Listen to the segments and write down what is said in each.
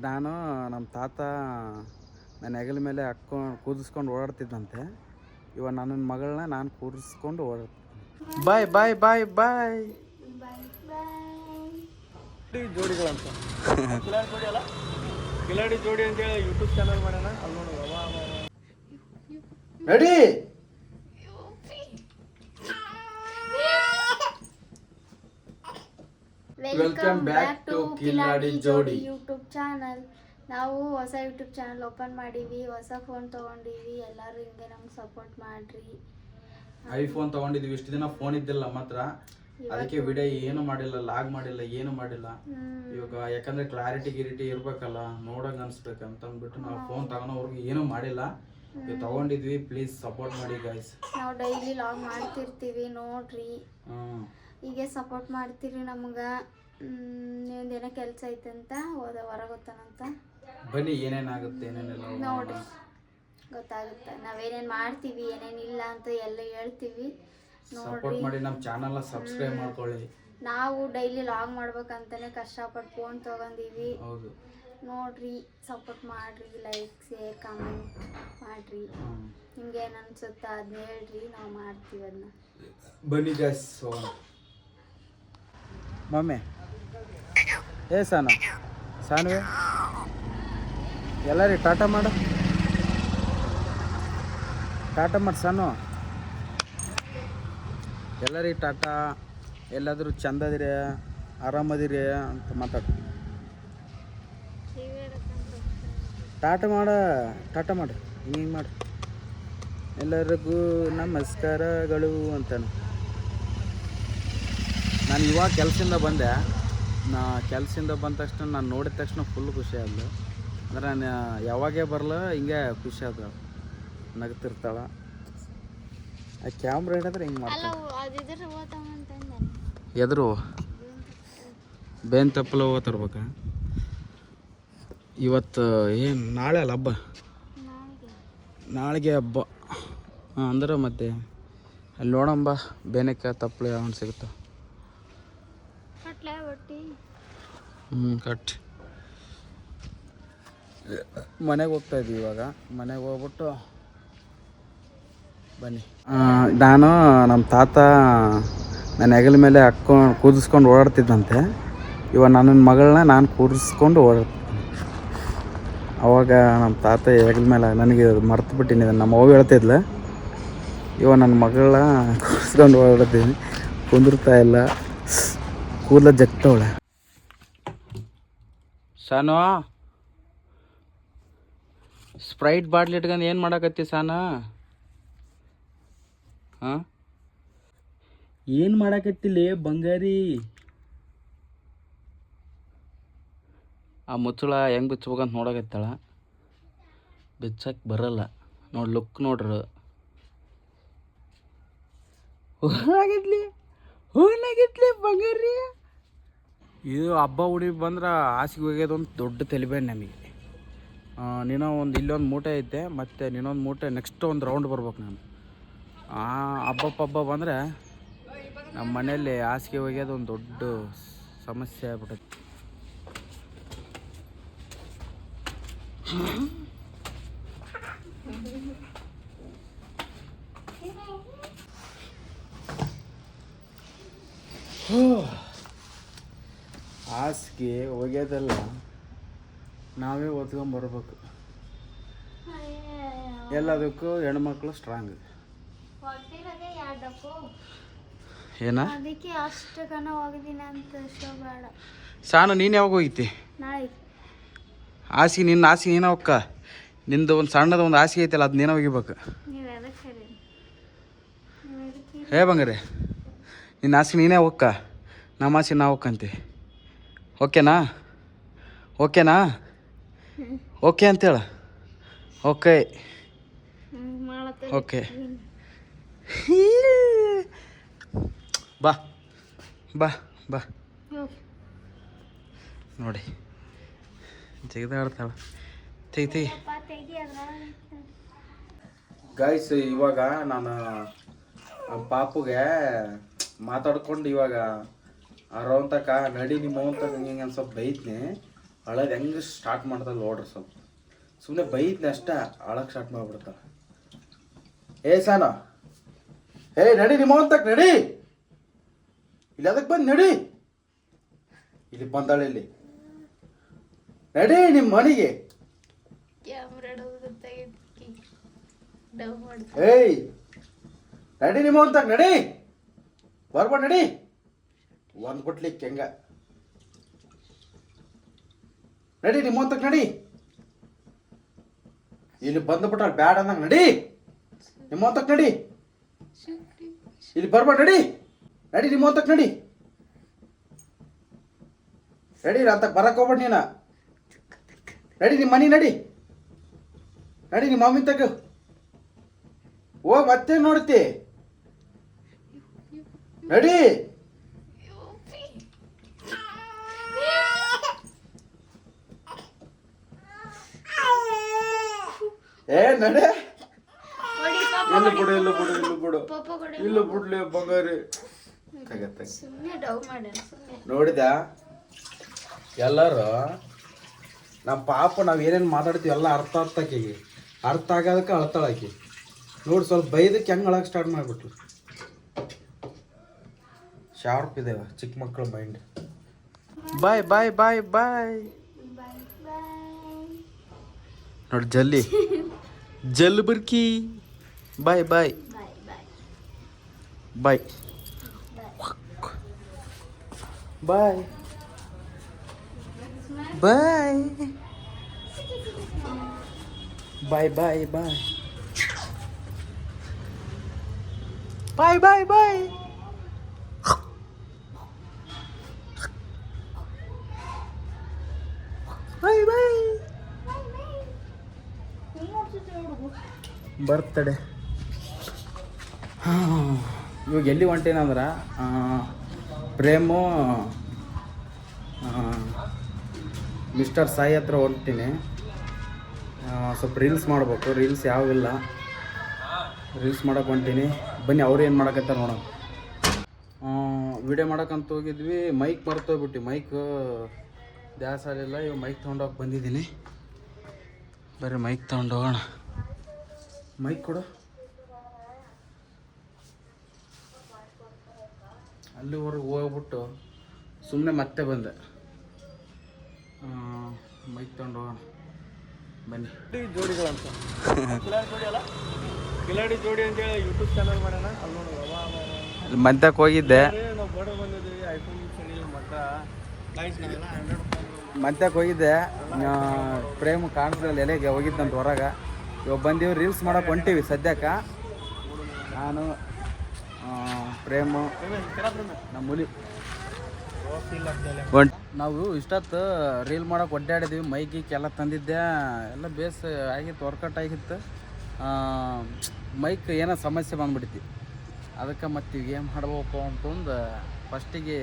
ನಾನು ನಮ್ಮ ತಾತ ನನ್ನ ಹೆಗಲ ಮೇಲೆ ಕೂದಿಸ್ಕೊಂಡು ಓಡಾಡ್ತಿದ್ದಂತೆ. ಇವಾಗ ನನ್ನ ಮಗಳನ್ನ ನಾನು ಕೂರಿಸ್ಕೊಂಡು ಓಡಾಡ್ತೀನಿ. ಬಾಯ್ ಬಾಯ್ ಬಾಯ್ ಬಾಯ್. ಜೋಡಿಗಳಂತ ಕಿಲಾಡಿ ಜೋಡಿ ಅಂತೇಳಿ ಯೂಟ್ಯೂಬ್ ಚಾನಲ್ ಮಾಡೋಣ. ಅಲ್ಲಿ ನೋಡು ready. Welcome back to Kiladi ಜೋಡಿ ಯೂಟ್ಯೂಬ್ ಚಾನಲ್. ನಾವು ಹೊಸ ಯೂಟ್ಯೂಬ್ ಚಾನಲ್ ಓಪನ್ ಮಾಡೀವಿ, ಹೊಸ ಫೋನ್ ತೊಗೊಂಡಿವಿ. ಎಲ್ಲರೂ ಹಿಂಗೆ ನಮ್ಗೆ ಸಪೋರ್ಟ್ ಮಾಡ್ರಿ. ಐಫೋನ್ ತೊಗೊಂಡಿದ್ವಿ, ಇಷ್ಟು ದಿನ ಫೋನ್ ಇದ್ದಿಲ್ಲ ನಮ್ಮ ಹತ್ರ, ಅದಕ್ಕೆ ವಿಡಿಯೋ ಏನು ಮಾಡಿಲ್ಲ, ಲಾಗ್ ಮಾಡಿಲ್ಲ, ಏನು ಮಾಡಿಲ್ಲ. ಇವಾಗ ಯಾಕಂದ್ರೆ ಕ್ಲಾರಿಟಿ ಗಿರಿಟಿ ಇರ್ಬೇಕಲ್ಲ, ನೋಡಂಗೆ ಅನ್ಸ್ಬೇಕಂತ ಅಂದ್ಬಿಟ್ಟು ನಾವು ಫೋನ್ ತಗೊಳೋವರೆಗೂ ಏನೂ ಮಾಡಿಲ್ಲ. ನೀವು ತಗೊಂಡಿದ್ವಿ, ಪ್ಲೀಸ್ ಸಪೋರ್ಟ್ ಮಾಡಿ ಗೈಸ್. ನಾವು ಡೈಲಿ ಲಾಗ್ ಮಾಡ್ತಿರ್ತೀವಿ, ನೋಡ್ರಿ. ಹೀಗೆ ಸಪೋರ್ಟ್ ಮಾಡ್ತೀರಿ ನಮ್ಗೆ. ನಿಮ್ದೇನೋ ಕೆಲಸ ಐತಂತ ಹೊರಗೆ ಗೊತ್ತಾನಂತ ಬನ್ನಿ, ಏನೇನಾಗುತ್ತೆ ಏನೇನೆಲ್ಲ ನೋಡ್ರಿ, ಗೊತ್ತಾಗುತ್ತೆ. ನಾವೇನೇನು ಮಾಡ್ತೀವಿ ಏನೇನಿಲ್ಲ ಅಂತ ಎಲ್ಲ ಹೇಳ್ತೀವಿ. ಸಪೋರ್ಟ್ ಮಾಡಿ, ನಮ್ಮ ಚಾನಲ್ನ ಸಬ್ಸ್ಕ್ರೈಬ್ ಮಾಡ್ಕೊಳ್ಳಿ. ನಾವು ಡೈಲಿ ಲಾಗ್ ಮಾಡ್ಬೇಕಂತಾನೆ ಕಷ್ಟಪಟ್ಟು ಫೋನ್ ತೊಗೊಂಡಿವಿ. ಹೌದು, ನೋಡ್ರಿ, ಸಪೋರ್ಟ್ ಮಾಡ್ರಿ, ಲೈಕ್ ಶೇರ್ ಕಮೆಂಟ್ ಮಾಡ್ರಿ. ನಿಮ್ಗೆ ಏನು ಅನ್ಸುತ್ತಾ ಅದನ್ನ ಹೇಳ್ರಿ, ನಾವು ಮಾಡ್ತೀವಿ ಅದನ್ನ. ಬನ್ನಿ ಗೈಸ್. ಮಮ್ಮಿ ಏ ಸಾನುವೆ ಎಲ್ಲರಿ ಟಾಟಾ ಮಾಡು, ಟಾಟಾ ಮಾಡಿ ಸಾನು. ಎಲ್ಲರಿಗೆ ಟಾಟಾ. ಎಲ್ಲಾದರೂ ಚಂದದಿರಿ, ಆರಾಮದಿರಿ ಅಂತ ಮಾತಾಡು. ಟಾಟಾ ಮಾಡು ಹಿಂಗೆ ಮಾಡು. ಎಲ್ಲರಿಗೂ ನಮಸ್ಕಾರಗಳು ಅಂತಾನು. ನಾನು ಇವಾಗ ಕೆಲಸದಿಂದ ಬಂದೆ. ಕೆಲಸದಿಂದ ಬಂದ ತಕ್ಷಣ ನಾನು ನೋಡಿದ ತಕ್ಷಣ ಫುಲ್ ಖುಷಿ ಆದ್ಲು. ಅಂದ್ರೆ ನಾನು ಯಾವಾಗೇ ಬರಲ್ಲ ಹಿಂಗೆ ಖುಷಿ ಆದ, ನಗ್ತಿರ್ತಾಳೆ. ಆ ಕ್ಯಾಮ್ರಾ ಹಿಡಿದ್ರೆ ಹಿಂಗೆ ಮಾಡ್ತಾಳೆ. ಎದ್ರು ಬೇನ್ ತಪ್ಪಲ ಹೋಗೋ ತರ್ಬೇಕ. ಇವತ್ತು ಏನು ನಾಳೆ ಅಲ್ಲ ಹಬ್ಬ, ನಾಳೆಗೆ ಹಬ್ಬ. ಅಂದ್ರೆ ಮತ್ತೆ ಅಲ್ಲಿ ನೋಡಂಬ, ಬೇನಕ್ಕೆ ತಪ್ಪಲೆ ಅವನು ಸಿಗುತ್ತ. ಕಟ್ ಮನೆಗೆ ಹೋಗ್ತಾ ಇದ್ವಿ ಇವಾಗ. ಮನೆಗೆ ಹೋಗ್ಬಿಟ್ಟು ಬನ್ನಿ. ನಾನು ನಮ್ಮ ತಾತ ನನ್ನ ಹೆಗಲ ಮೇಲೆ ಕೂದಿಸ್ಕೊಂಡು ಓಡಾಡ್ತಿದ್ದಂತೆ. ಇವಾಗ ನನ್ನ ಮಗಳನ್ನ ನಾನು ಕೂರಿಸ್ಕೊಂಡು ಓಡಾಡ್ತೀನಿ. ಅವಾಗ ನಮ್ಮ ತಾತ ಹೆಗಲ ಮೇಲೆ ನನಗೆ ಮರ್ತು ಬಿಟ್ಟಿನಿ. ನಮ್ಮ ಅವ್ವ ಹೇಳ್ತಿದ್ಲ, ಇವಾಗ ನನ್ನ ಮಗಳನ್ನ ಕೂರಿಸ್ಕೊಂಡು ಓಡಾಡ್ತೀನಿ. ಕುಂದಿರ್ತಾ ಇಲ್ಲ, ಕೂದಲ ಜಗ್ತವಳೆ. ಸಾನು, ಸ್ಪ್ರೈಟ್ ಬಾಟ್ಲಿ ಇಟ್ಕೊಂಡು ಏನು ಮಾಡಕತ್ತಿ ಸಾನ? ಹಾಂ, ಏನು ಮಾಡಕತ್ತಿಲ್ಲ ಬಂಗಾರಿ? ಆ ಮುಚ್ಚಳ ಹೆಂಗೆ ಬಿಚ್ಬೇಕಂತ ನೋಡಕತ್ತಾಳ. ಬಿಚ್ಚಕ್ಕೆ ಬರಲ್ಲ ನೋಡಿ. ಲುಕ್ ನೋಡ್ರಿ, ಹೂನಾಗಿತ್ಲಿ ಬಂಗಾರಿ. ಇದು ಹಬ್ಬ ಹುಡಿ ಬಂದ್ರೆ ಹಾಸಿಗೆ ಹೋಗ್ಯದ ಒಂದು ದೊಡ್ಡ ತಲೆಬೇನೆ ನಮಗೆ. ನೀನೋ ಒಂದು ಇಲ್ಲೊಂದು ಮೂಟೆ ಐತೆ, ಮತ್ತು ನೀನೊಂದು ಮೂಟೆ ನೆಕ್ಸ್ಟ್ ಒಂದು ರೌಂಡ್ ಬರ್ಬೇಕು ನಾನು. ಹಬ್ಬ ಬಂದರೆ ನಮ್ಮ ಮನೆಯಲ್ಲಿ ಹಾಸಿಗೆ ಹೋಗ್ಯದ ಒಂದು ದೊಡ್ಡ ಸಮಸ್ಯೆ ಆಗ್ಬಿಟ್ಟೈತಿ. ಹಾಸಿಗೆ ಒಗೆಯೋದೆಲ್ಲ ನಾವೇ ಒತ್ಕೊಂಬರ್ಬೇಕು. ಎಲ್ಲದಕ್ಕೂ ಹೆಣ್ಮಕ್ಳು ಸ್ಟ್ರಾಂಗ್. ಏನ ಸಾನು, ನೀನು ಯಾವಾಗ ಹೋಗಿತಿ ಹಾಸಿಗೆ? ನಿನ್ನ ಹಾಸಿಗೆ ನೀನು ಹೋಗ್ಕ. ನಿಂದು ಒಂದು ಸಣ್ಣದ ಒಂದು ಹಾಸಿಗೆ ಐತಲ್ಲ, ಅದು ನೀನು ಒಗಿಬೇಕು. ಹೇ ಬಂಗಾರೆ, ನಿನ್ನ ಹಾಸಿಗೆ ನೀನೇ ಹೋಗ್ಕ, ನಮ್ಮ ಹಾಸಿಗೆ ನಾವು ಹೋಗ್ಕಂತೀವಿ. ಓಕೆನಾ? ಓಕೆ ಅಂತೇಳ. Okay okay. ಬಾ ಬಾ ಬಾ. ನೋಡಿ ತೆಗೆದಾಡ್ತಾಳ. ತೆಗಿ ಗೈಸ್. ಇವಾಗ ನಾನು ಪಾಪುಗೆ ಮಾತಾಡ್ಕೊಂಡು ಇವಾಗ ಅರವಂತಕ ನಡಿ ನಿಮ್ಮ ಅವಂತಕ ಹಿಂಗೆ ಸ್ವಲ್ಪ ಬೈತ್ನಿ. ಅಳೋದು ಹೆಂಗೆ ಸ್ಟಾರ್ಟ್ ಮಾಡ್ತಾಳೆ ನೋಡ್ರಿ ಸ್ವಲ್ಪ ಸುಮ್ಮನೆ ಬೈದ್ನೆ ಅಷ್ಟ ಅಳಕ್ಕೆ ಸ್ಟಾರ್ಟ್ ಮಾಡಿಬಿಡ್ತಾಳೆ. ಸಾನ ನಡಿ ನಿಮ್ಮ ಅಂತಕ್ ನಡಿ, ಇಲ್ಲಿ ಅದಕ್ಕೆ ಬಂದು ನಡಿ, ಇಲ್ಲಿ ಬಂದಾಳೆ, ಇಲ್ಲಿ ನಡಿ ನಿಮ್ಮ ಮನೆಗೆ. ನಡಿ ನಿಮ್ಮ ಅಂತಕ್ ನಡಿ, ಬರ್ಬೇಡ ನಡಿ, ಒಂದು ಬಿಟ್ಲಿಕ್ಕೆ ಹೆಂಗ ನಡಿ ನಿಮ್ಮ ಅಂತಕ್ ನಡಿ, ಇಲ್ಲಿ ಬಂದ್ಬಿಟ್ಟ ಬ್ಯಾಡ ಅಂದಂಗ ನಡಿ, ನಿಮ್ಮ ಅಂತಕ್ ನಡಿ, ಇಲ್ಲಿ ಬರ್ಬೇಡ ನಡಿ, ನಡಿ ನಿಮ್ಮ ಅಂತಕ್ ನಡಿ, ನಡಿ ಅಂತ ಬರಕ್ ಹೋಗ್ಬೇಡ ನೀನ, ನಡಿ ನಿಮ್ಮ ಮನೆ ನಡಿ, ನಡಿ ನಿಮ್ಮ ಮಮ್ಮಿ ತಗ ಹೋಗ್ ಮತ್ತೆ ನೋಡ್ತಿ, ನಡಿ ನಡೆ, ಇಲ್ಲ ಬಿಡು ಇಲ್ಲ ಬಿಡು ಇಲ್ಲ ಬಿಡು ಇಲ್ಲ ಬಿಡ್ಲಿ ಬಂಗಾರಿ. ನೋಡಿದ ಎಲ್ಲರೂ ನಮ್ಮ ಪಾಪ ನಾವು ಏನೇನು ಮಾತಾಡ್ತೀವಿ ಎಲ್ಲ ಅರ್ಥ ಆಕೀಗೆ, ಅರ್ಥ ಆಗೋದಕ್ಕೆ ಅಳ್ತಾಳಾಕಿ. ನೋಡಿ ಸ್ವಲ್ಪ ಬೈದಕ್ಕೆ ಹೆಂಗೆ ಅಳಕ್ಕೆ ಸ್ಟಾರ್ಟ್ ಮಾಡಿಬಿಟ್ಲು. ಶಾರ್ಪ್ ಇದೆ ಚಿಕ್ಕ ಮಕ್ಕಳ ಮೈಂಡ್. ಬಾಯ್ ಬಾಯ್ ಬಾಯ್ ಬಾಯ್ ನೋಡಿ ಜಲ್ಲಿ ಜಲ್ ಬರ್ಕಿ. ಬಾಯ್ ಬಾಯ್ ಬಾಯ್ ಬಾಯ್ ಬಾಯ್ ಬಾಯ್ ಬಾಯ್ ಬಾಯ್ ಬಾಯ್ ಬಾಯ್ ಬಾಯ್ ಬಾಯ್ ಬಾಯ್ ಬರ್ತಡೆ. ಇವಾಗ ಎಲ್ಲಿ ಹೊಂಟೇನಂದ್ರೆ ಪ್ರೇಮು ಮಿಸ್ಟರ್ ಸಾಯಿ ಹತ್ರ ಹೊಂಟೀನಿ. ಸ್ವಲ್ಪ ರೀಲ್ಸ್ ಮಾಡ್ಬೇಕು, ರೀಲ್ಸ್ ಯಾವಿಲ್ಲ, ರೀಲ್ಸ್ ಮಾಡೋಕೆ ಹೊಂಟೀನಿ. ಬನ್ನಿ ಅವ್ರು ಏನು ಮಾಡಕತ್ತಾರ ನೋಡೋಣ. ವಿಡಿಯೋ ಮಾಡೋಕ್ಕಂತ ಹೋಗಿದ್ವಿ, ಮೈಕ್ ಮರ್ತೋಗ್ಬಿಟ್ಟು, ಮೈಕ್ ದ್ಯಾಸ್ ಆಗಲಿಲ್ಲ. ಇವಾಗ ಮೈಕ್ ತೊಗೊಂಡೋಗಿ ಬಂದಿದ್ದೀನಿ. ಬರೀ ಮೈಕ್ ತೊಗೊಂಡೋಗೋಣ. ಮೈಕ್ ಕೊಡು. ಅಲ್ಲಿವರೆಗೆ ಹೋಗ್ಬಿಟ್ಟು ಸುಮ್ಮನೆ ಮತ್ತೆ ಬಂದೆ. ಮೈಕ್ ತೊಗೊಂಡು ಹೋಗೋಣ ಬನ್ನಿ. ಜೋಡಿಗಳಂತ ಕಿಲಾಡಿ ಜೋಡಿ ಅಂತೇಳಿ ಯೂಟ್ಯೂಬ್ ಚಾನಲ್ ಮಾಡೋಣ. ಅಲ್ಲಿ ಮಧ್ಯಕ್ಕೆ ಹೋಗಿದ್ದೆ, ಮಧ್ಯಕ್ಕೆ ಹೋಗಿದ್ದೆ. ಪ್ರೇಮ್ ಕಾಣಿಸ್ದಲ್ಲಿ ಎಲೆಗೆ ಹೋಗಿದ್ದಂತ ಹೊರಗೆ. ಇವಾಗ ಬಂದೀವಿ, ರೀಲ್ಸ್ ಮಾಡೋಕೆ ಹೊಂಟೀವಿ ಸದ್ಯಕ್ಕೆ. ನಾನು ಪ್ರೇಮು ನಮ್ಮ ಹುಲಿ ನಾವು ಇಷ್ಟೊತ್ತು ರೀಲ್ ಮಾಡೋಕೆ ಒಡ್ಡಾಡಿದ್ವಿ. ಮೈಕಿಕ್ಕೆಲ್ಲ ತಂದಿದ್ದೆ, ಎಲ್ಲ ಬೇಸ್ ಆಗಿತ್ತು, ವರ್ಕೌಟ್ ಆಗಿತ್ತು. ಮೈಕ್ ಏನೋ ಸಮಸ್ಯೆ ಬಂದ್ಬಿಡ್ತಿ, ಅದಕ್ಕೆ ಮತ್ತೆ ಏನು ಮಾಡಬೇಕು ಅಂತಂದು ಫಸ್ಟಿಗೆ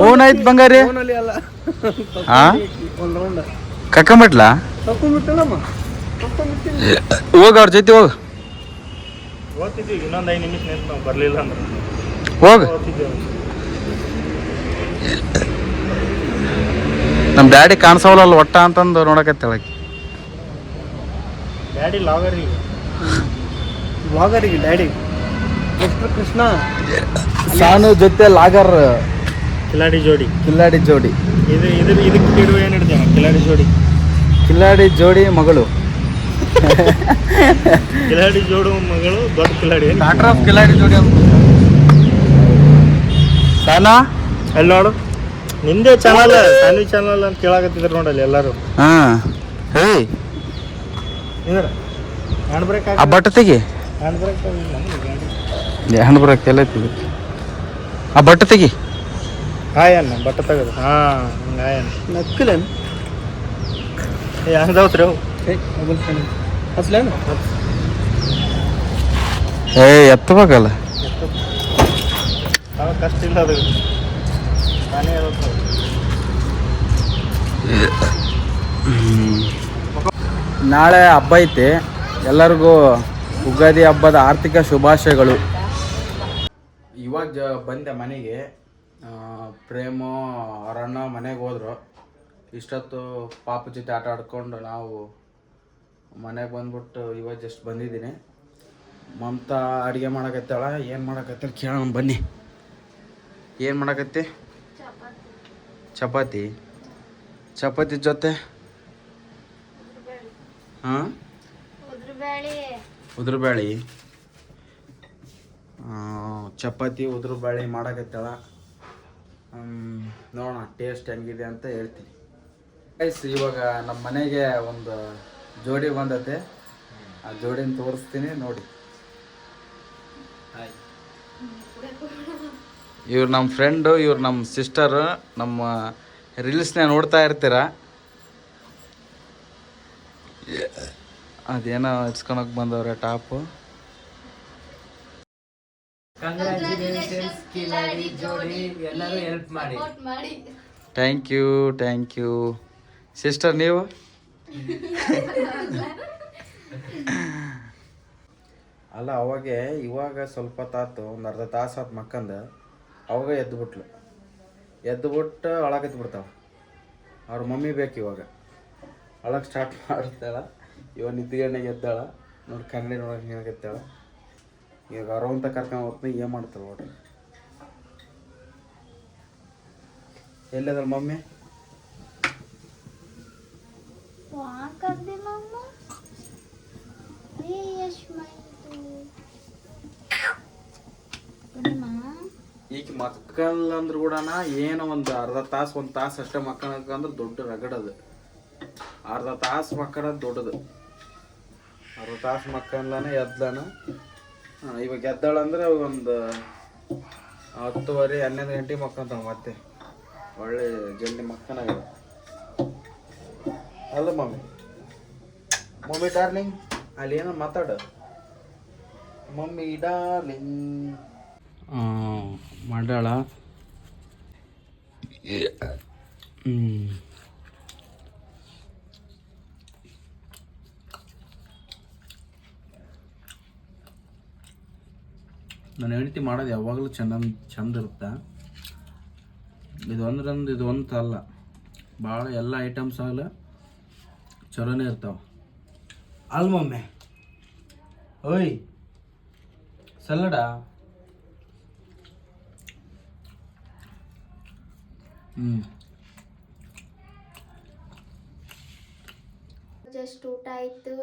ಓನಾಯ್ತು ಬಂಗಾರಿ. ಕಕ್ಕಂಬಿಟ್ಲಾ ಹೋಗ ಅವ್ರ ಜೊತೆ ಹೋಗ ಇನ್ನೊಂದು 5 ನಿಮಿಷ ಬರಲಿಲ್ಲ ಅಂದ್ರೆ ಹೋಗ. ನಮ್ಮ ಡ್ಯಾಡಿ ಕಾಣಿಸೋಲ್ಲ ಒಟ್ಟ ಅಂತಂದು ನೋಡಕತ್ತೇಳಕಿ. ಡ್ಯಾಡಿ ಲಾಗರಿಗೆ ಡ್ಯಾಡಿ ಕೃಷ್ಣ ಸಾನು ಜೊತೆ ಲಾಗರ್ ಕಿಲಾಡಿ ಜೋಡಿ ಇದಕ್ಕೆ ಏನು ಹಿಡ್ತೇನೆ. ಕಿಲಾಡಿ ಜೋಡಿ ಮಗಳು, ಕಿಲಾಡಿ ಜೋಡು ಮಗಳು, ದೊಡ್ಡ ಕಿಲಾಡಿ, ಡಾಕ್ಟರ್ ಆಫ್ ಕಿಲಾಡಿ ಜೋಡಿ ಅಂತ. ಸಾನಾ ಅಲ್ಲಿ ನೋಡು, ನಿಂದೇ ಚಾನಲ್, ಸಾನಿ ಚಾನಲ್ ಅಂತ ಕೇಳಾಕತ್ತಿದ್ರು ನೋಡಲ್ಲಿ ಎಲ್ಲರೂ. ಹೇಯ್ ಹ್ಯಾಂಡ್ ಬ್ರೇಕ್ ಆ ಬಟ್ಟೆ ತೆಗಿ, ಹ್ಯಾಂಡ್ ಬ್ರೇಕ್ ಹ್ಯಾಂಡ್ ಬ್ರೇಕ್ ಎಲ್ಲ ತೆಗಿ, ಆ ಬಟ್ಟೆ ತೆಗಿ. ಹಾಯನ್ನ ಬಟ್ಟೆ ತೆಗೆದು ಹಂಗೆ ಹಾಯನ್ನ ನಕ್ಕಲೇನು ಹಂಗದವ್ರಿ ಹಚ್ಲೇನು ಎತ್ತಬೇಕಲ್ಲ, ಕಷ್ಟ ಇಲ್ಲ ಅದು ನಾನೇ ನಾಳೆ ಹಬ್ಬ ಐತಿ, ಎಲ್ಲರಿಗೂ ಉಗಾದಿ ಹಬ್ಬದ ಆರ್ಥಿಕ ಶುಭಾಶಯಗಳು. ಇವಾಗ ಬಂದೆ ಮನೆಗೆ. ಪ್ರೇಮು ಅವ್ರ ಅಣ್ಣ ಮನೆಗೆ ಹೋದ್ರು. ಇಷ್ಟೊತ್ತು ಪಾಪ ಜೊತೆ ಆಟ ಆಡ್ಕೊಂಡು ನಾವು ಮನೆಗೆ ಬಂದ್ಬಿಟ್ಟು ಇವಾಗ ಜಸ್ಟ್ ಬಂದಿದ್ದೀನಿ. ಮಮತಾ ಅಡುಗೆ ಮಾಡಕತ್ತಾಳ. ಏನು ಮಾಡಕತ್ತಾಳ ಕೇಳೋಣ ಬನ್ನಿ. ಏನು ಮಾಡಕತ್ತಿ? ಚಪಾತಿ. ಚಪಾತಿ ಜೊತೆ ಹಾಂ ಉದ್ರಬೇಳೆ. ಚಪಾತಿ ಉದ್ರಬೇಳೆ ಮಾಡಕತ್ತಾಳ. ನೋಡೋಣ ಟೇಸ್ಟ್ ಹೆಂಗಿದೆ ಅಂತ ಹೇಳ್ತೀನಿ. ಗೈಸ್, ಇವಾಗ ನಮ್ಮ ಮನೆಗೆ ಒಂದು ಜೋಡಿ ಬಂದತೆ. ಆ ಜೋಡಿನ ತೋರಿಸ್ತೀನಿ ನೋಡಿ. ಇವ್ರು ನಮ್ಮ ಫ್ರೆಂಡು, ಇವ್ರು ನಮ್ಮ ಸಿಸ್ಟರು. ನಮ್ಮ ರೀಲ್ಸ್ನ ನೋಡ್ತಾ ಇರ್ತೀರ. ಅದೇನೋ ಇಟ್ಸ್ಕೊಳಕ್ ಬಂದವ್ರೆ ಟಾಪು. ಎಲ್ಲರೂ ಹೆಲ್ಪ್ ಮಾಡಿ. Thank you sister. ನೀವು ಅಲ್ಲ ಅವಾಗೆ ಇವಾಗ ಸ್ವಲ್ಪ ತಾತು ಒಂದು ಅರ್ಧ ತಾಸು ಆತು ಮಕ್ಕಂದ. ಅವಾಗ ಎದ್ದುಬಿಟ್ಟು ಅಳಕತ್ತಿ ಬಿಡ್ತಾವ. ಅವ್ರ ಮಮ್ಮಿ ಬೇಕು ಇವಾಗ. ಅಳಕ್ಕೆ ಸ್ಟಾರ್ಟ್ ಮಾಡ್ತಾಳ. ಇವಾಗ ನಿದ್ದಿಗಣ್ಣೆಗೆ ಎದ್ದಾಳ ನೋಡಿ. ಕನ್ನಡಿ ನೋಡಕ್ಕೆ ಏನಾಗತ್ತಾಳ. ಇವಾಗ ಅರವಂತ ಕರ್ಕೊಂಡು ಹೋಗ್ತೀನಿ. ಏನು ಮಾಡ್ತಾಳೆ ನೋಡ್ರಿ. ಎಲ್ಲದಲ್ಲ ಮಮ್ಮಿ? ಈಗ ಮಕ್ಕಳ ಅಂದ್ರು ಕೂಡ ಏನೋ ಒಂದು ಅರ್ಧ ತಾಸು ಒಂದು ತಾಸು ಅಷ್ಟೇ ಮಕ್ಕಳಂದ್ರೆ ದೊಡ್ಡ ರಗಡದು. ಅರ್ಧ ತಾಸು ಮಕ್ಕಳದು ದೊಡ್ಡದು. ಅರ್ಧ ತಾಸು ಮಕ್ಕಳನ ಎದ್ಲಾನ. ಇವಾಗ ಎದ್ದಾಳಂದ್ರೆ ಒಂದು 10:30 11 ಗಂಟೆಗೆ ಮಕ್ಕಂತಾವ. ಮತ್ತೆ ಒಳ್ಳೆ ಜಲ್ದಿ ಮಕ್ಕನಾಗ ಅಲ್ಲ ಮಮ್ಮಿ ಡಾರ್ಲಿಂಗ್. ಅಲ್ಲಿ ಏನೋ ಮಾತಾಡು ಮಮ್ಮಿ ಡಾರ್ಲಿಂಗ್. ಮಾಡ್ಯಾಳ. ನನ್ನ ಹೆಂಡತಿ ಮಾಡೋದು ಯಾವಾಗಲೂ ಚಂದ ಇರುತ್ತೆ. ಇದು ಒಂದು ಅಲ್ಲ, ಭಾಳ ಎಲ್ಲ ಐಟಮ್ಸ್ ಆಗಲ್ಲ ಚಲೋನೇ ಇರ್ತಾವೆ. ಅಲ್ಲ ಮಮ್ಮಿ ಓಯ್ ಸಲಾಡ. ಜಸ್ಟ್ ಊಟ ಆಯಿತು.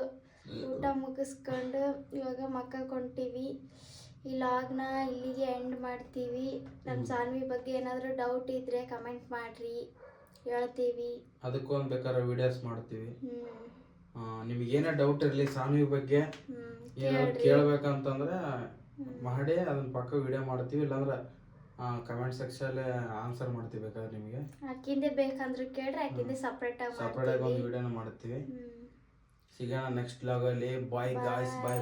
ಊಟ ಮುಗಿಸ್ಕೊಂಡು ಇವಾಗ ಮಕ್ಕಕ್ಕೆ ಹೊಂಟೀವಿ. ಈ ಲಾಗ್ನ ಇಲ್ಲಿಗೆ ಎಂಡ್ ಮಾಡ್ತೀವಿ. ನಮ್ಮ ಸಾನ್ವಿ ಬಗ್ಗೆ ಏನಾದರೂ ಡೌಟ್ ಇದ್ದರೆ ಕಮೆಂಟ್ ಮಾಡಿರಿ, ಹೇಳ್ತೀವಿ. ಅದಕ್ಕೊಂದು ಬೇಕಾದ್ರೆ ವಿಡಿಯೋಸ್ ಮಾಡ್ತೀವಿ. ನಿಮಗೇನೇ ಡೌಟ್ ಇರಲಿ ಸಾನ್ವಿ ಬಗ್ಗೆ ಏನಾದ್ರು ಕೇಳಬೇಕಂತಂದ್ರೆ ಮಾಡಿ ಅದನ್ನ ಪಕ್ಕ ವಿಡಿಯೋ ಮಾಡ್ತೀವಿ. ಇಲ್ಲಾಂದ್ರೆ ಕಮೆಂಟ್ ಸೆಕ್ಷನಲ್ಲಿ ಆನ್ಸರ್ ಮಾಡ್ತೀವಿ. ಬೇಕಾದ್ರೆ ನಿಮಗೆ ಆಕಿಂದೆ ಬೇಕಂದ್ರೆ ಕೇಳ್ರಿ, ಆಕಿಂದೆ ಸಪ್ರೇಟಾಗಿ ಒಂದು ವಿಡಿಯೋನ ಮಾಡ್ತೀವಿ. ಸಿಗೋಣ ನೆಕ್ಸ್ಟ್ ವ್ಲಾಗಲ್ಲಿ. ಬಾಯ್ ಗಾಯ್ಸ್, ಬಾಯ್.